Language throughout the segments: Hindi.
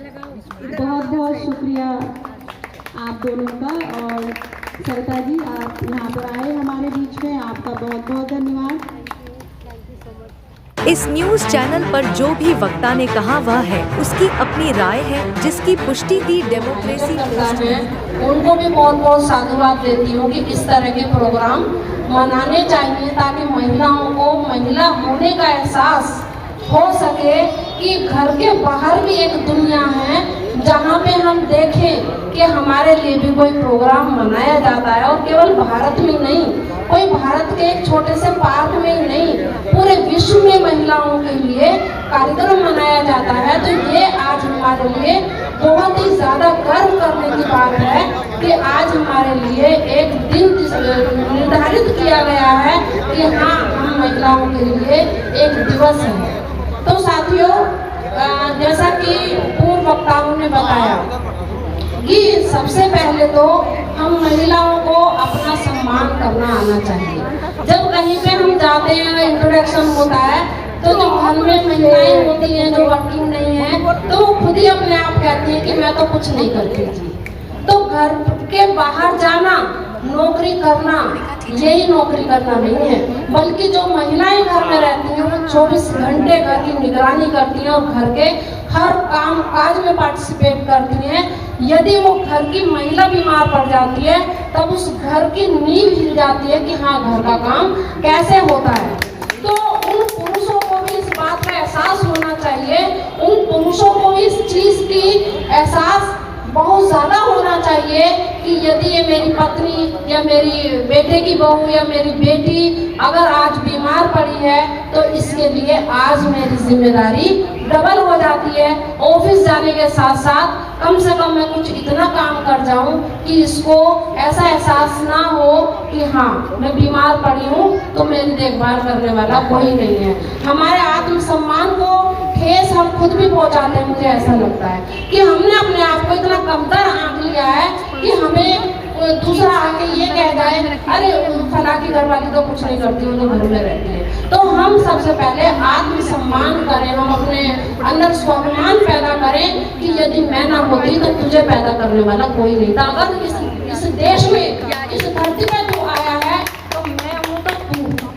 बहुत बहुत शुक्रिया आप दोनों का। और सरिता जी, आप यहाँ पर आए हमारे बीच में, आपका बहुत बहुत धन्यवाद। इस न्यूज चैनल पर जो भी वक्ता ने कहा वह है उसकी अपनी राय है, जिसकी पुष्टि भी डेमोक्रेसी पोस्ट में। उनको भी बहुत बहुत साधुवाद देती हूँ कि इस तरह के प्रोग्राम मनाने चाहिए ताकि महिलाओं को महिला होने का एहसास हो सके कि घर के बाहर भी एक दुनिया है जहाँ पे हम देखें कि हमारे लिए भी कोई प्रोग्राम मनाया जाता है। और केवल भारत में नहीं, कोई भारत के एक छोटे से पार्क में ही नहीं, पूरे विश्व में महिलाओं के लिए कार्यक्रम मनाया जाता है। तो ये आज हमारे लिए बहुत ही ज़्यादा गर्व करने की बात है कि आज हमारे लिए एक दिन निर्धारित किया गया है कि हाँ, हम महिलाओं के लिए एक दिवस है। तो साथियों, जैसा कि पूर्व वक्ताओं ने बताया कि सबसे पहले तो हम महिलाओं को अपना सम्मान करना आना चाहिए। जब कहीं पे हम जाते हैं, इंट्रोडक्शन होता है, तो जो घर में महिलाएं होती हैं जो वर्किंग नहीं है, तो वो खुद ही अपने आप कहती हैं कि मैं तो कुछ नहीं करती थी। तो घर के बाहर जाना, नौकरी करना, यही नौकरी करना नहीं है, बल्कि जो महिलाएं घर में रहती हैं वो 24 घंटे घर की निगरानी करती हैं और घर के हर काम काज में पार्टिसिपेट करती हैं। यदि वो घर की महिला बीमार पड़ जाती है तब उस घर की नींव हिल जाती है कि हाँ, घर का काम कैसे होता है। तो उन पुरुषों को भी इस बात का एहसास होना चाहिए, उन पुरुषों को इस चीज की एहसास बहुत ज़्यादा होना चाहिए कि यदि ये मेरी पत्नी या मेरी बेटे की बहू या मेरी बेटी अगर आज बीमार पड़ी है तो इसके लिए आज मेरी जिम्मेदारी डबल हो जाती है। ऑफिस जाने के साथ साथ कम से कम मैं कुछ इतना काम कर जाऊं कि इसको ऐसा एहसास ना हो कि हाँ, मैं बीमार पड़ी हूँ तो मेरी देखभाल करने वाला कोई नहीं है। हमारे आत्मसम्मान को ठेस हम खुद भी पहुंचाते हैं। मुझे ऐसा लगता है कि हमने अपने आप को इतना कमतर आंक लिया है कि हमें दूसरा आके ये कह जाए, अरे फला की घरवाली तो कुछ नहीं करती, वो तो घर में रहती है। तो हम सबसे पहले आत्मसम्मान करें, हम अपने अंदर स्वाभिमान पैदा करें कि यदि मैं ना होती तो तुझे पैदा करने वाला कोई नहीं था। अगर इस देश में, इस धरती पे तू आया है तो मैं हूँ तो तू।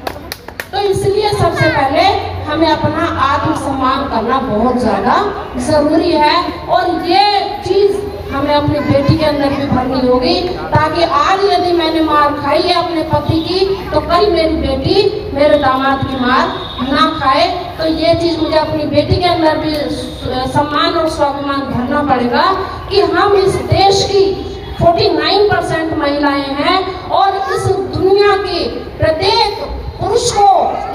तो इसलिए सबसे पहले हमें अपना आत्मसम्मान करना बहुत ज़्यादा ज़रूरी है। और ये चीज़ हमें अपनी बेटी के अंदर भी भरनी होगी ताकि आज यदि मैंने मार खाई है अपने पति की तो कल मेरी बेटी मेरे दामाद की मार ना खाए। तो ये चीज़ मुझे अपनी बेटी के अंदर भी सम्मान और स्वाभिमान भरना पड़ेगा कि हम इस देश की 49% महिलाएं हैं और इस दुनिया के प्रत्येक पुरुष को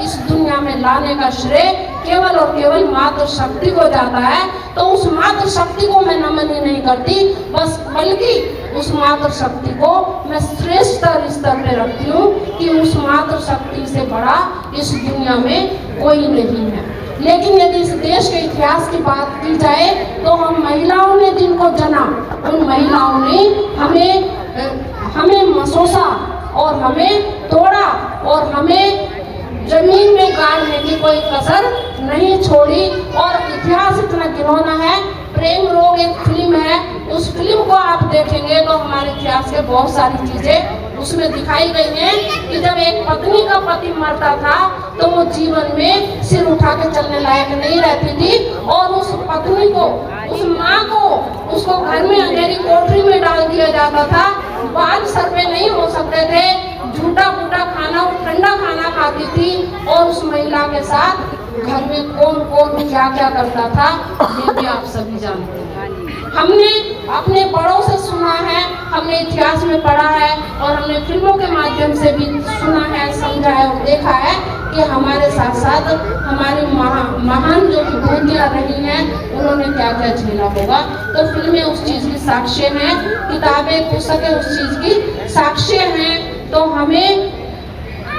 इस दुनिया में लाने का श्रेय केवल और केवल मातृ शक्ति को जाता है। तो उस मातृ शक्ति को मैं नमन ही नहीं करती, बल्कि उस मातृ शक्ति को मैं श्रेष्ठ स्तर पे रखती हूँ कि उस मातृ शक्ति से बड़ा इस दुनिया में कोई नहीं है। लेकिन यदि इस देश के इतिहास की बात की जाए तो हम महिलाओं ने जिनको जना, उन महिलाओं ने हमें मसोसा और हमें तोड़ा और हमें जमीन में गाड़ने की कोई कसर नहीं छोड़ी। और इतिहास इतना घिनौना है। प्रेम रोग एक फिल्म है, उस फिल्म को आप देखेंगे तो हमारे इतिहास के बहुत सारी चीजें उसमें दिखाई गई हैं कि जब एक पत्नी का पति मरता था तो वो जीवन में सिर उठा के चलने लायक नहीं रहती थी और उस पत्नी को, उस माँ को, उसको घर में अंधेरी कोठरी में डाल दिया जाता था। बाल सर पे नहीं हो सकते थे, झूठा फूटा खाना, ठंडा खाना खाती थी और उस महिला के साथ घर में कौन कौन क्या क्या करता था ये भी आप सभी जानते हैं। हमने अपने बड़ों से सुना है, हमने इतिहास में पढ़ा है और हमने फिल्मों के माध्यम से भी सुना है, समझा है और देखा है कि हमारे साथ साथ हमारी महान जो विभूतियाँ रही हैं उन्होंने क्या क्या झेला होगा। तो फिल्में उस चीज़ की साक्ष्य हैं, किताबें पुस्तकें उस चीज़ की साक्ष्य हैं। तो हमें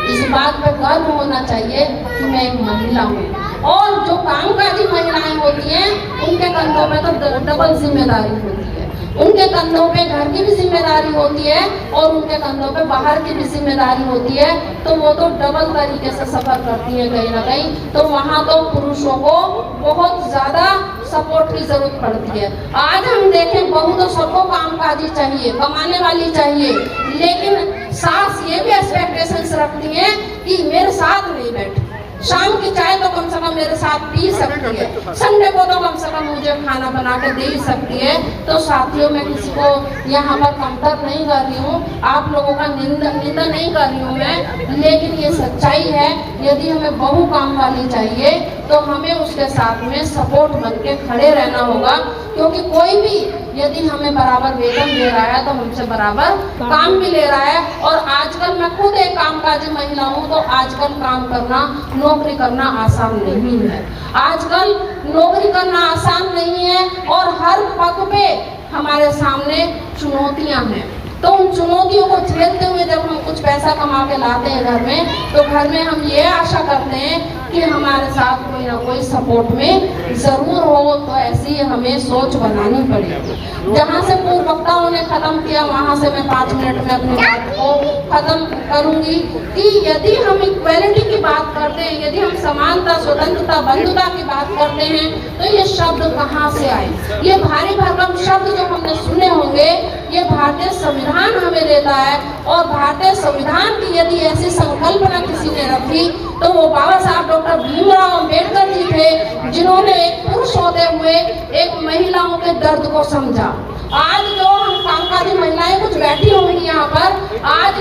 इस बात पर गर्व होना चाहिए कि मैं एक महिला हूँ। और जो कामकाजी महिलाएं होती हैं उनके कंधों पे तो डबल जिम्मेदारी होती है। उनके कंधों पे घर की भी जिम्मेदारी होती है और उनके कंधों पे बाहर की भी जिम्मेदारी होती है, तो वो तो डबल तरीके से सफर करती है कहीं ना कहीं। तो वहाँ तो पुरुषों को बहुत ज्यादा सपोर्ट की जरूरत पड़ती है। आज हम देखें, बहू तो सबको कामकाजी चाहिए, कमाने वाली चाहिए, लेकिन सास ये भी एक्सपेक्टेशंस रखती है कि मेरे साथ नहीं बैठे, शाम की चाय तो कम से कम मेरे साथ पी सकती है, संडे को तो कम से कम मुझे खाना बना के दे ही सकती है। तो साथियों, मैं किसी को यहाँ पर कमतर नहीं कर रही हूँ, आप लोगों का निंदा नहीं कर रही हूँ मैं, लेकिन ये सच्चाई है। यदि हमें बहू काम वाली चाहिए तो हमें उसके साथ में सपोर्ट बन के खड़े रहना होगा, क्योंकि कोई भी यदि हमें बराबर वेतन दे रहा है तो हमसे बराबर काम भी ले रहा है। और आजकल मैं खुद एक कामकाजी महिला हूँ, तो आजकल काम करना, नौकरी करना आसान नहीं है। आजकल नौकरी करना आसान नहीं है और हर पग पे हमारे सामने चुनौतियां हैं। तो उन चुनौतियों को झेलते हुए जब हम कुछ पैसा कमा के लाते हैं घर में, तो घर में हम ये आशा करते हैं कि हमारे साथ कोई ना कोई सपोर्ट में जरूर हो। तो ऐसी हमें सोच बनानी पड़ेगी। जहाँ से पूर्व वक्ताओं ने खत्म किया, वहाँ से मैं 5 मिनट में अपनी बात को खत्म करूंगी कि यदि हम इक्वेलिटी की बात करते हैं, यदि हम समानता, स्वतंत्रता, बंधुता की बात करते हैं, तो ये शब्द कहाँ से आए? ये भारी भरकम शब्द जो हमने सुने होंगे, ये भारतीय संविधान हमें देता है। और भारतीय संविधान की यदि ऐसी संकल्पना किसी ने रखी, तो वो बाबा साहब डॉक्टर भीमराव अंबेडकर जी थे, जिन्होंने एक पुरुष होते हुए एक महिलाओं के दर्द को समझा। आज जो हम कामकाजी महिलाएं कुछ बैठी होंगी यहाँ पर, आज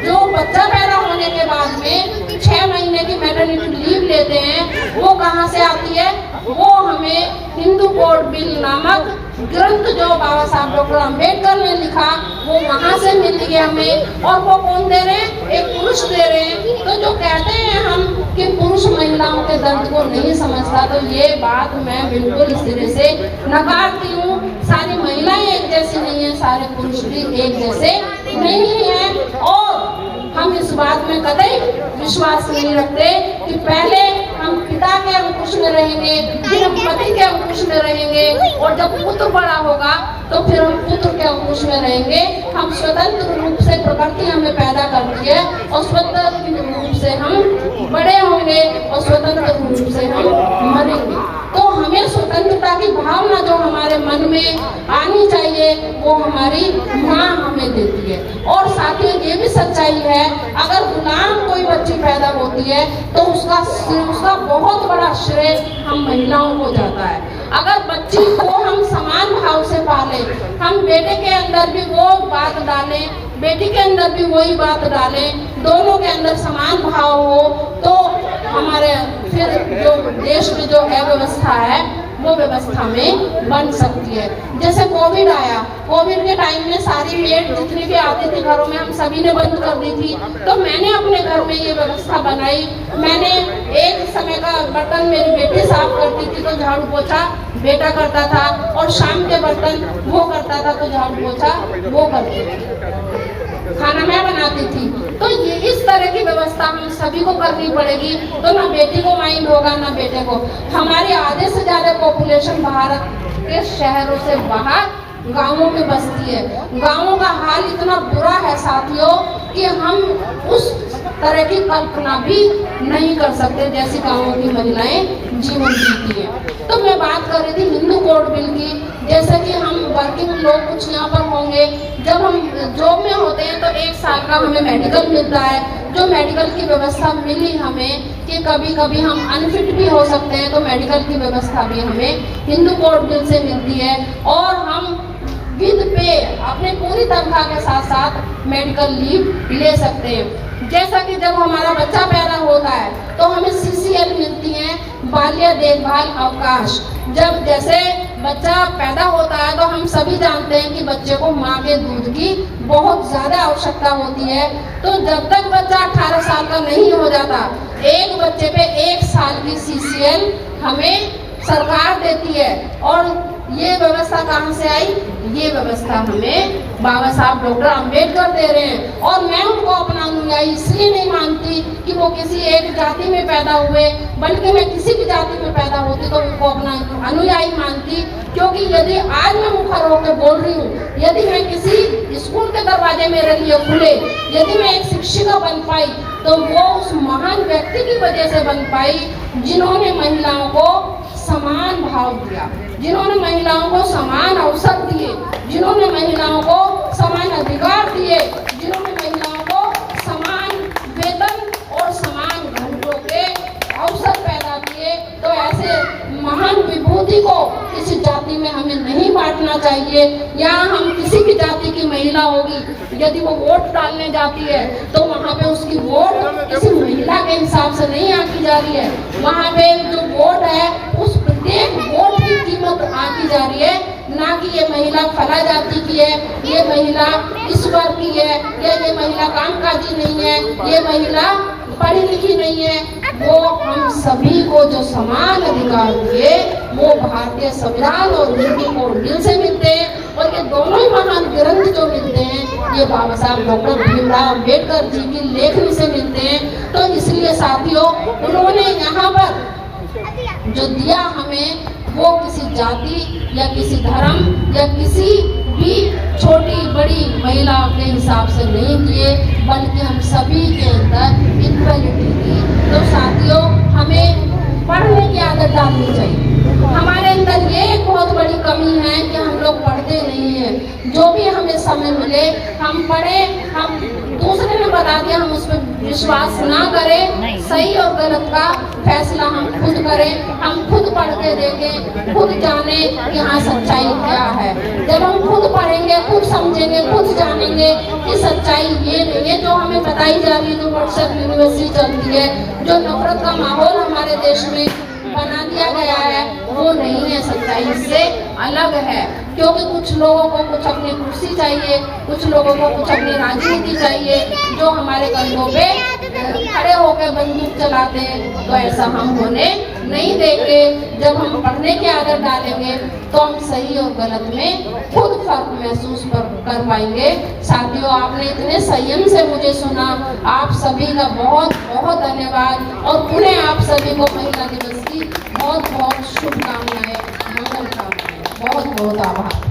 जो बच्चा पैदा होने के बाद में 6 महीने की मैटरनिटी लीव लेते हैं, वो कहाँ से आती है? वो हमें हिंदू कोड बिल नामक ग्रंथ जो बाबा साहब डॉक्टर अंबेडकर ने लिखा, वो वहाँ से मिल गया हमें। और वो कौन दे रहे हैं? एक पुरुष दे रहे हैं। तो जो कहते हैं हम कि पुरुष महिलाओं के दर्द को नहीं समझता, तो ये बात मैं बिल्कुल इस तरह से नकारती हूँ। सारी महिलाएं एक जैसी नहीं है, सारे पुरुष भी एक जैसे नहीं है। और हम इस बात में कतई विश्वास नहीं रखते कि पहले हम पिता के अंकुश में रहेंगे, फिर हम पति के अंकुश में रहेंगे, और जब पुत्र बड़ा होगा तो फिर हम पुत्र के अंकुश में रहेंगे। हम स्वतंत्र रूप से, प्रकृति हमें पैदा करती है और स्वतंत्र रूप से हम बड़े होंगे और स्वतंत्र रूप से हम मरेंगे। तो हमें स्वतंत्रता की भावना जो हमारे मन में आनी चाहिए, वो हमारी माँ हमें देती है। और साथियों, ये भी सच्चाई है, अगर गुलाम कोई बच्ची पैदा होती है तो उसका बहुत बड़ा श्रेय हम महिलाओं को जाता है। अगर बच्ची को हम समान भाव से पालें, हम बेटे के अंदर भी वो बात डालें, बेटी के अंदर भी वही बात डालें, दोनों के अंदर समान भाव हो, तो हमारे फिर जो देश में जो है व्यवस्था है, वो व्यवस्था में बन सकती है। जैसे कोविड आया, कोविड के टाइम में सारी मेड जितनी भी आती थी घरों में, हम सभी ने बंद कर दी थी। तो मैंने अपने घर में ये व्यवस्था बनाई। मैंने एक समय का बर्तन मेरी बेटी साफ करती थी तो झाड़ू पोछा बेटा करता था, और शाम के बर्तन वो करता था तो झाड़ू पोछा वो करती थी, खाना मैं बनाती थी। तो ये इस तरह की व्यवस्था हम सभी को करनी पड़ेगी। तो ना बेटी को माइंड होगा ना बेटे को। हमारी आधे से ज्यादा पॉपुलेशन भारत के शहरों से बाहर गांवों में बसती है। गांवों का हाल इतना बुरा है साथियों कि हम उस तरह की कल्पना भी नहीं कर सकते जैसी गांवों की महिलाएं जीवन जीती है। तो मैं बात कर रही थी हिंदू कोड बिल की। जैसे कि हम वर्किंग लोग कुछ यहाँ पर होंगे, जब हम जॉब में होते हैं तो 1 साल का हमें मेडिकल मिलता है। जो मेडिकल की व्यवस्था मिली हमें कि कभी कभी हम अनफिट भी हो सकते हैं, तो मेडिकल की व्यवस्था भी हमें हिंदू कोड बिल से मिलती है। और हम विद पे अपने पूरी तनख्वाह के साथ साथ मेडिकल लीव ले सकते हैं। जैसा कि जब हमारा बच्चा पैदा होता है तो हमें CCL मिलती है, बाल्य देखभाल अवकाश। जब जैसे बच्चा पैदा होता है तो हम सभी जानते हैं कि बच्चे को माँ के दूध की बहुत ज़्यादा आवश्यकता होती है। तो जब तक बच्चा 18 साल का नहीं हो जाता, एक बच्चे पे 1 साल की CCL हमें सरकार देती है। और ये व्यवस्था कहाँ से आई? ये व्यवस्था हमें बाबा साहब डॉक्टर अम्बेडकर दे रहे हैं। और मैं उनको अपना अनुयायी इसलिए नहीं मानती कि वो किसी एक जाति में पैदा हुए, बल्कि मैं किसी भी जाति में पैदा होती तो उनको अपना अनुयायी मानती। क्योंकि यदि आज मैं मुखर होकर बोल रही हूँ, यदि मैं किसी स्कूल के दरवाजे मेरे लिए खुले, यदि मैं एक शिक्षिका बन पाई, तो वो उस महान व्यक्ति की वजह से बन पाई जिन्होंने महिलाओं को समान भाव दिया, जिन्होंने महिलाओं को समान अवसर दिए, जिन्होंने महिलाओं को समान अधिकार दिए, जिन्होंने महिलाओं को समान वेतन और समान घंटों के अवसर पैदा किए। तो ऐसे महान विभूति को किसी जाति में हमें नहीं बांटना चाहिए। या हम किसी भी जाति की महिला होगी, यदि वो वोट डालने जाती है तो वहाँ पे उसकी वोट किसी महिला के हिसाब से नहीं आंकी जा रही है। वहाँ पे जो वोट है उस प्रत्येक वोट की कीमत आंकी जा रही है, ना कि ये महिला फला जाति की है, ये महिला इस वर्ग की है, या ये महिला कामकाजी नहीं है, ये महिला पढ़ी लिखी नहीं है। वो हम सभी को जो समान अधिकार दिए वो भारतीय संविधान और नीति और दिल से मिलते हैं। और ये दोनों ही महान ग्रंथ जो मिलते हैं ये बाबा साहब डॉक्टर भीमराव अम्बेडकर जी की लेखनी से मिलते हैं। तो इसलिए साथियों, उन्होंने यहाँ पर जो दिया हमें वो किसी जाति या किसी धर्म या किसी भी छोटी बड़ी महिला के हिसाब से नहीं दिए, बल्कि हम सभी के अंदर इक्वलिटी दी। तो साथियों, हमें पढ़ने की आदत डालनी चाहिए। हमारे अंदर ये एक बहुत बड़ी कमी है कि हम लोग पढ़ते नहीं हैं। जो भी हमें समय मिले हम पढ़ें, हम दूसरे ने बता दिया हम उस पर विश्वास ना करें, सही और गलत का फैसला हम खुद करें, हम खुद पढ़ के देखें, खुद जाने कि हाँ सच्चाई क्या है। जब हम खुद पढ़ेंगे, खुद समझेंगे, खुद जानेंगे कि सच्चाई ये नहीं है जो हमें बताई जा रही है, जो व्हाट्सएप यूनिवर्सिटी चलती है, जो नफरत का माहौल हमारे देश में बना दिया गया है, वो नहीं है। सच्चाई इससे अलग है। क्योंकि कुछ लोगों को कुछ अपनी कुर्सी चाहिए, कुछ लोगों को कुछ अपनी राजनीति चाहिए, जो हमारे कंधों पे खड़े होकर बंदूक चलाते हैं। तो ऐसा हम होने नहीं देंगे। जब हम पढ़ने की आदत डालेंगे तो हम सही और गलत में खुद फर्क महसूस कर पाएंगे। साथियों, आपने इतने संयम से मुझे सुना, आप सभी का बहुत बहुत धन्यवाद। और पुनः आप सभी को महिला दिवस की बहुत बहुत शुभकामनाएं, मंगल कामनाएं, बहुत बहुत आभार।